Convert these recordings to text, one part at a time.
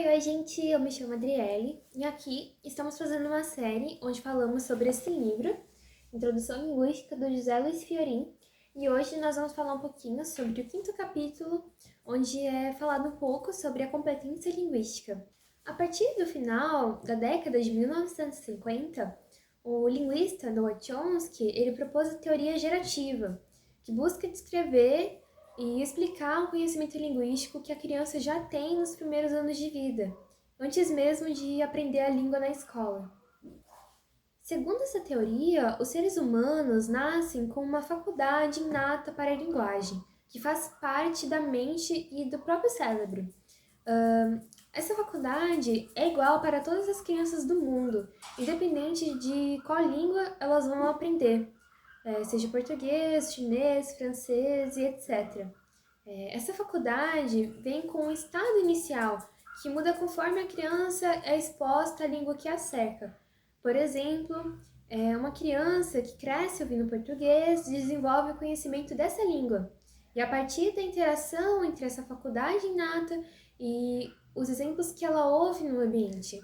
Oi, gente! Eu me chamo Adriele e aqui estamos fazendo uma série onde falamos sobre esse livro, Introdução Linguística, do José Luiz Fiorin, e hoje nós vamos falar um pouquinho sobre o quinto capítulo, onde é falado um pouco sobre a competência linguística. A partir do final da década de 1950, o linguista Noam Chomsky ele propôs a teoria gerativa, que busca descrever e explicar o conhecimento linguístico que a criança já tem nos primeiros anos de vida, antes mesmo de aprender a língua na escola. Segundo essa teoria, os seres humanos nascem com uma faculdade inata para a linguagem, que faz parte da mente e do próprio cérebro. Essa faculdade é igual para todas as crianças do mundo, independente de qual língua elas vão aprender, seja português, chinês, francês e etc. Essa faculdade vem com um estado inicial, que muda conforme a criança é exposta à língua que a cerca. Por exemplo, uma criança que cresce ouvindo português desenvolve o conhecimento dessa língua. E a partir da interação entre essa faculdade inata e os exemplos que ela ouve no ambiente.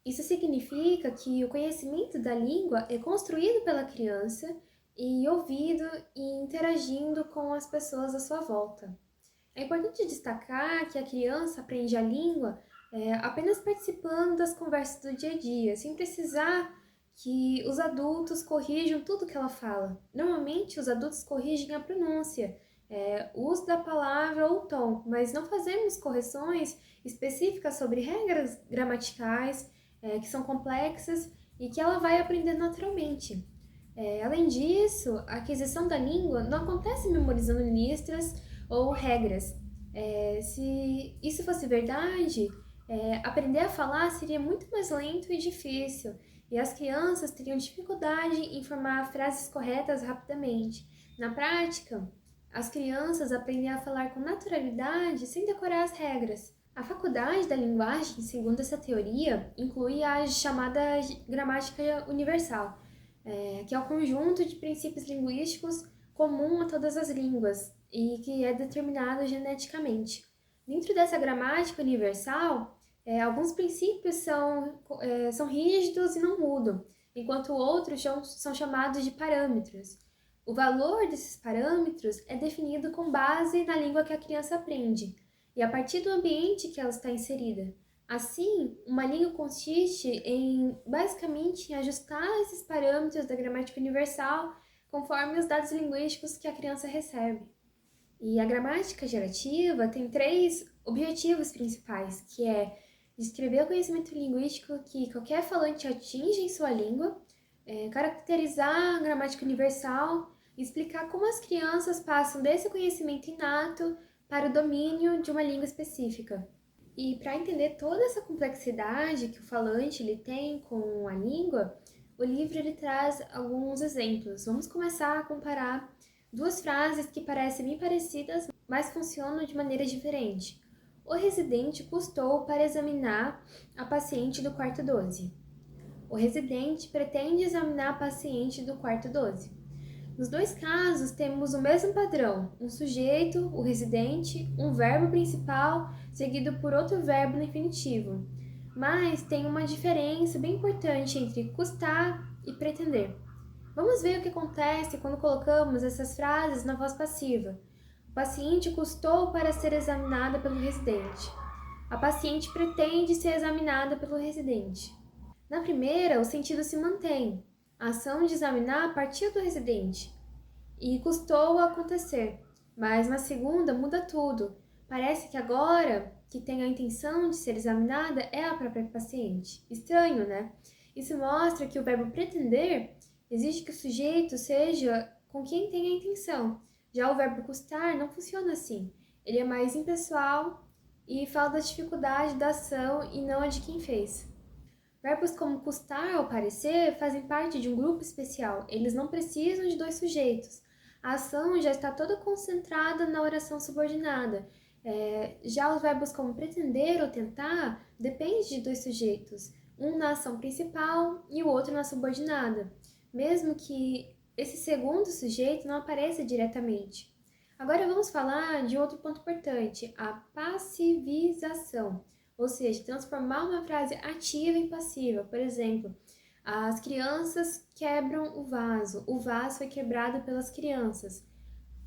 Isso significa que o conhecimento da língua é construído pela criança e ouvido e interagindo com as pessoas à sua volta. É importante destacar que a criança aprende a língua apenas participando das conversas do dia a dia, sem precisar que os adultos corrijam tudo que ela fala. Normalmente, os adultos corrigem a pronúncia, o uso da palavra ou o tom, mas não fazemos correções específicas sobre regras gramaticais que são complexas e que ela vai aprender naturalmente. Além disso, a aquisição da língua não acontece memorizando listras ou regras. Se isso fosse verdade, aprender a falar seria muito mais lento e difícil, e as crianças teriam dificuldade em formar frases corretas rapidamente. Na prática, as crianças aprendem a falar com naturalidade sem decorar as regras. A faculdade da linguagem, segundo essa teoria, inclui a chamada gramática universal, que é o conjunto de princípios linguísticos comum a todas as línguas e que é determinado geneticamente. Dentro dessa gramática universal, alguns princípios são rígidos e não mudam, enquanto outros são chamados de parâmetros. O valor desses parâmetros é definido com base na língua que a criança aprende e a partir do ambiente que ela está inserida. Assim, uma língua consiste basicamente em ajustar esses parâmetros da gramática universal conforme os dados linguísticos que a criança recebe. E a gramática gerativa tem 3 objetivos principais, que é descrever o conhecimento linguístico que qualquer falante atinge em sua língua, caracterizar a gramática universal e explicar como as crianças passam desse conhecimento inato para o domínio de uma língua específica. E para entender toda essa complexidade que o falante ele tem com a língua, o livro ele traz alguns exemplos. Vamos começar a comparar 2 frases que parecem bem parecidas, mas funcionam de maneira diferente. O residente custou para examinar a paciente do quarto 12. O residente pretende examinar a paciente do quarto 12. Nos 2 casos, temos o mesmo padrão, um sujeito, o residente, um verbo principal, seguido por outro verbo no infinitivo. Mas tem uma diferença bem importante entre custar e pretender. Vamos ver o que acontece quando colocamos essas frases na voz passiva. O paciente custou para ser examinada pelo residente. A paciente pretende ser examinada pelo residente. Na primeira, o sentido se mantém. A ação de examinar partiu do residente e custou a acontecer, mas na segunda muda tudo. Parece que agora que tem a intenção de ser examinada é a própria paciente. Estranho, né? Isso mostra que o verbo pretender exige que o sujeito seja com quem tem a intenção. Já o verbo custar não funciona assim. Ele é mais impessoal e fala da dificuldade da ação e não a de quem fez. Verbos como custar ou parecer fazem parte de um grupo especial. Eles não precisam de 2 sujeitos. A ação já está toda concentrada na oração subordinada. Já os verbos como pretender ou tentar dependem de 2 sujeitos, um na ação principal e o outro na subordinada, mesmo que esse segundo sujeito não apareça diretamente. Agora vamos falar de outro ponto importante, a passivização. Ou seja, transformar uma frase ativa em passiva. Por exemplo, as crianças quebram o vaso foi quebrado pelas crianças.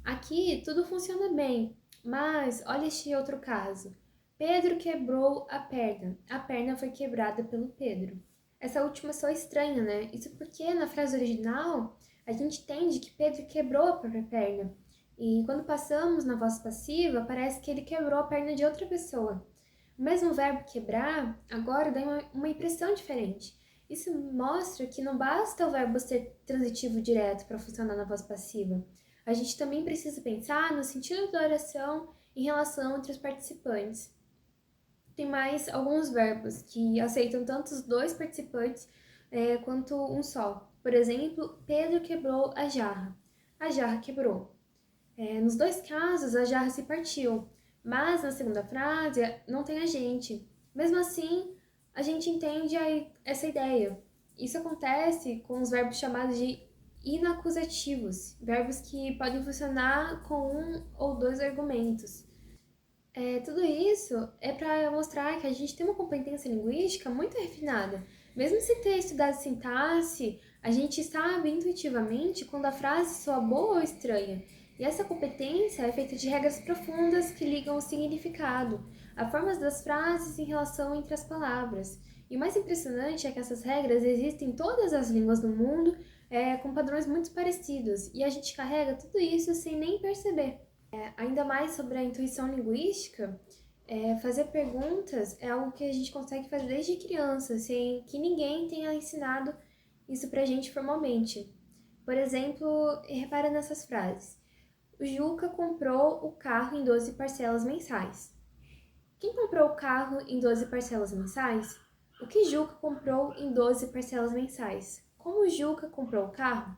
Aqui tudo funciona bem, mas olha este outro caso. Pedro quebrou a perna foi quebrada pelo Pedro. Essa última só estranha, né? Isso porque na frase original a gente entende que Pedro quebrou a própria perna. E quando passamos na voz passiva, parece que ele quebrou a perna de outra pessoa. O mesmo verbo quebrar agora dá uma impressão diferente. Isso mostra que não basta o verbo ser transitivo direto para funcionar na voz passiva. A gente também precisa pensar no sentido da oração em relação entre os participantes. Tem mais alguns verbos que aceitam tanto os dois participantes quanto um só. Por exemplo, Pedro quebrou a jarra. A jarra quebrou. Nos dois casos, a jarra se partiu, mas na segunda frase não tem a gente. Mesmo assim, a gente entende essa ideia. Isso acontece com os verbos chamados de inacusativos, verbos que podem funcionar com um ou dois argumentos. Tudo isso é para mostrar que a gente tem uma competência linguística muito refinada. Mesmo sem ter estudado sintaxe, a gente sabe intuitivamente quando a frase soa boa ou estranha. E essa competência é feita de regras profundas que ligam o significado, a formas das frases em relação entre as palavras. E o mais impressionante é que essas regras existem em todas as línguas do mundo, com padrões muito parecidos, e a gente carrega tudo isso sem nem perceber. Ainda mais sobre a intuição linguística, fazer perguntas é algo que a gente consegue fazer desde criança, sem que ninguém tenha ensinado isso pra gente formalmente. Por exemplo, repara nessas frases. O Juca comprou o carro em 12 parcelas mensais. Quem comprou o carro em 12 parcelas mensais? O que Juca comprou em 12 parcelas mensais? Como o Juca comprou o carro?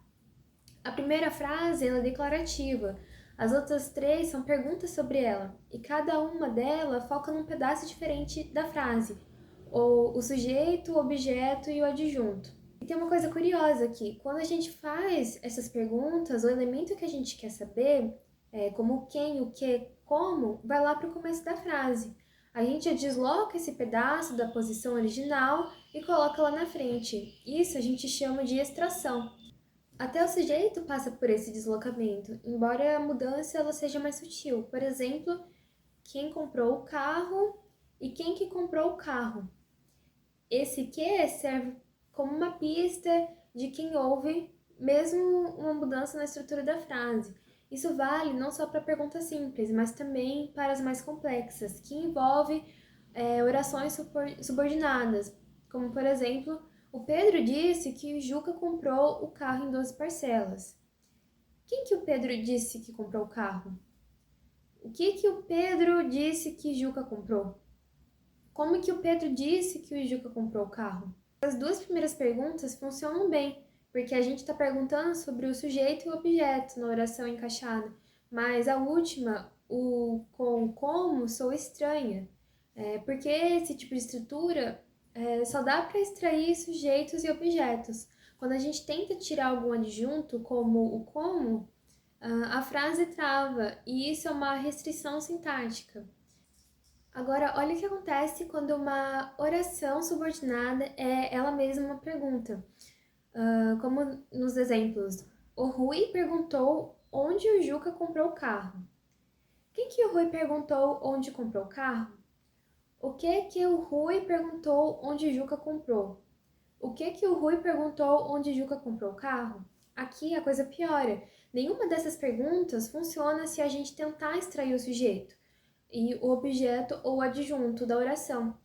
A primeira frase ela é declarativa, as outras três são perguntas sobre ela, e cada uma delas foca num pedaço diferente da frase, ou o sujeito, o objeto e o adjunto. E tem uma coisa curiosa aqui, quando a gente faz essas perguntas, o elemento que a gente quer saber, como o quem, o que, como, vai lá para o começo da frase. A gente desloca esse pedaço da posição original e coloca lá na frente. Isso a gente chama de extração. Até o sujeito passa por esse deslocamento, embora a mudança ela seja mais sutil. Por exemplo, quem comprou o carro e quem que comprou o carro. Esse que serve como uma pista de quem ouve, mesmo uma mudança na estrutura da frase. Isso vale não só para perguntas simples, mas também para as mais complexas, que envolvem orações subordinadas, como por exemplo, o Pedro disse que o Juca comprou o carro em 12 parcelas. Quem que o Pedro disse que comprou o carro? O que o Pedro disse que Juca comprou? Como que o Pedro disse que o Juca comprou o carro? As duas primeiras perguntas funcionam bem, porque a gente está perguntando sobre o sujeito e o objeto na oração encaixada, mas a última, o com como, soa estranha, porque esse tipo de estrutura só dá para extrair sujeitos e objetos. Quando a gente tenta tirar algum adjunto, como o como, a frase trava, e isso é uma restrição sintática. Agora, olha o que acontece quando uma oração subordinada é ela mesma uma pergunta. Como nos exemplos, o Rui perguntou onde o Juca comprou o carro. Quem que o Rui perguntou onde comprou o carro? O que o Rui perguntou onde o Juca comprou? O que o Rui perguntou onde o Juca comprou o carro? Aqui a coisa piora. Nenhuma dessas perguntas funciona se a gente tentar extrair o sujeito e o objeto ou adjunto da oração.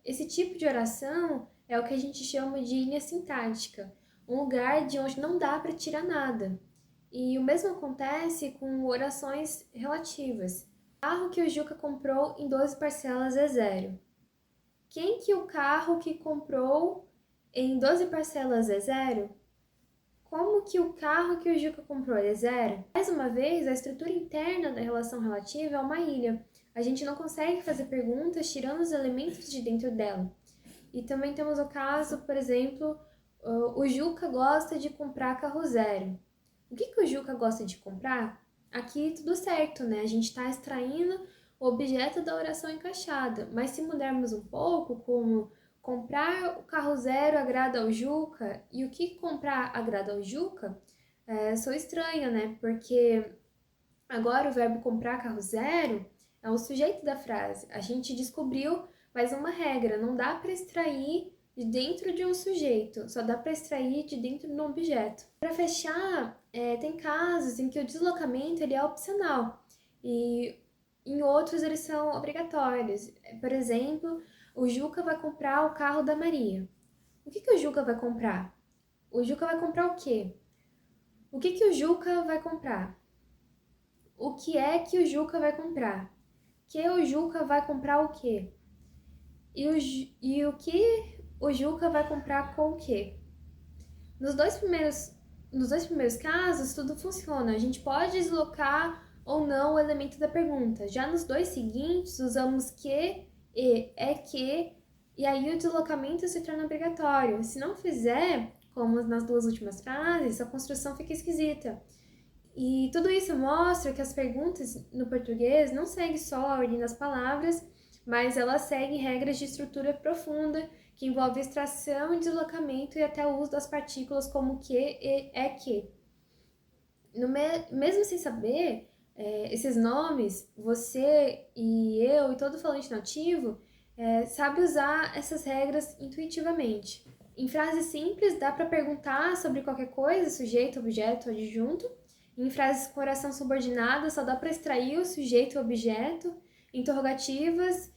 Esse tipo de oração é o que a gente chama de linha sintática, um lugar de onde não dá para tirar nada. E o mesmo acontece com orações relativas. O carro que o Juca comprou em 12 parcelas é zero. Quem que o carro que comprou em 12 parcelas é zero? Como que o carro que o Juca comprou é zero? Mais uma vez, a estrutura interna da relação relativa é uma ilha. A gente não consegue fazer perguntas tirando os elementos de dentro dela. E também temos o caso, por exemplo, o Juca gosta de comprar carro zero. O que o Juca gosta de comprar? Aqui tudo certo, né? A gente está extraindo o objeto da oração encaixada. Mas se mudarmos um pouco, como comprar o carro zero agrada ao Juca, e o que comprar agrada ao Juca, sou estranha, né? Porque agora o verbo comprar carro zero é o sujeito da frase. A gente descobriu mais uma regra, não dá para extrair de dentro de um sujeito, só dá para extrair de dentro de um objeto. Para fechar, tem casos em que o deslocamento ele é opcional e em outros eles são obrigatórios. Por exemplo, o Juca vai comprar o carro da Maria. O que o Juca vai comprar? O Juca vai comprar o quê? O que o Juca vai comprar? O que é que o Juca vai comprar? Que o Juca vai comprar o quê? E o que o Juca vai comprar com o quê? Nos dois primeiros casos, tudo funciona. A gente pode deslocar ou não o elemento da pergunta. Já nos dois seguintes, usamos que, e, é que, e aí o deslocamento se torna obrigatório. Se não fizer, como nas duas últimas frases, a construção fica esquisita. E tudo isso mostra que as perguntas no português não seguem só a ordem das palavras, mas elas seguem regras de estrutura profunda, que envolve extração, deslocamento e até o uso das partículas como que e é que. Mesmo sem saber esses nomes, você e eu e todo falante nativo sabe usar essas regras intuitivamente. Em frases simples, dá para perguntar sobre qualquer coisa, sujeito, objeto, adjunto. Em frases com oração subordinada, só dá para extrair o sujeito e o objeto. Interrogativas,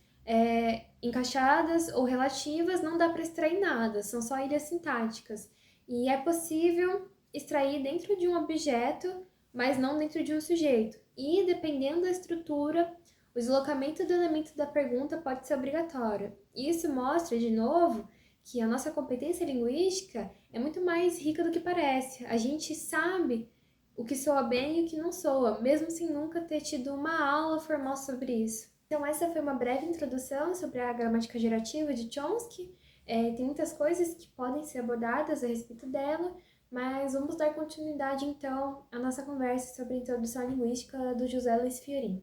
encaixadas ou relativas, não dá para extrair nada, são só ilhas sintáticas. E é possível extrair dentro de um objeto, mas não dentro de um sujeito. E, dependendo da estrutura, o deslocamento do elemento da pergunta pode ser obrigatório. Isso mostra, de novo, que a nossa competência linguística é muito mais rica do que parece. A gente sabe o que soa bem e o que não soa, mesmo sem nunca ter tido uma aula formal sobre isso. Então, essa foi uma breve introdução sobre a gramática gerativa de Chomsky. Tem muitas coisas que podem ser abordadas a respeito dela, mas vamos dar continuidade, então, à nossa conversa sobre a introdução à linguística do José Luiz Fiorin.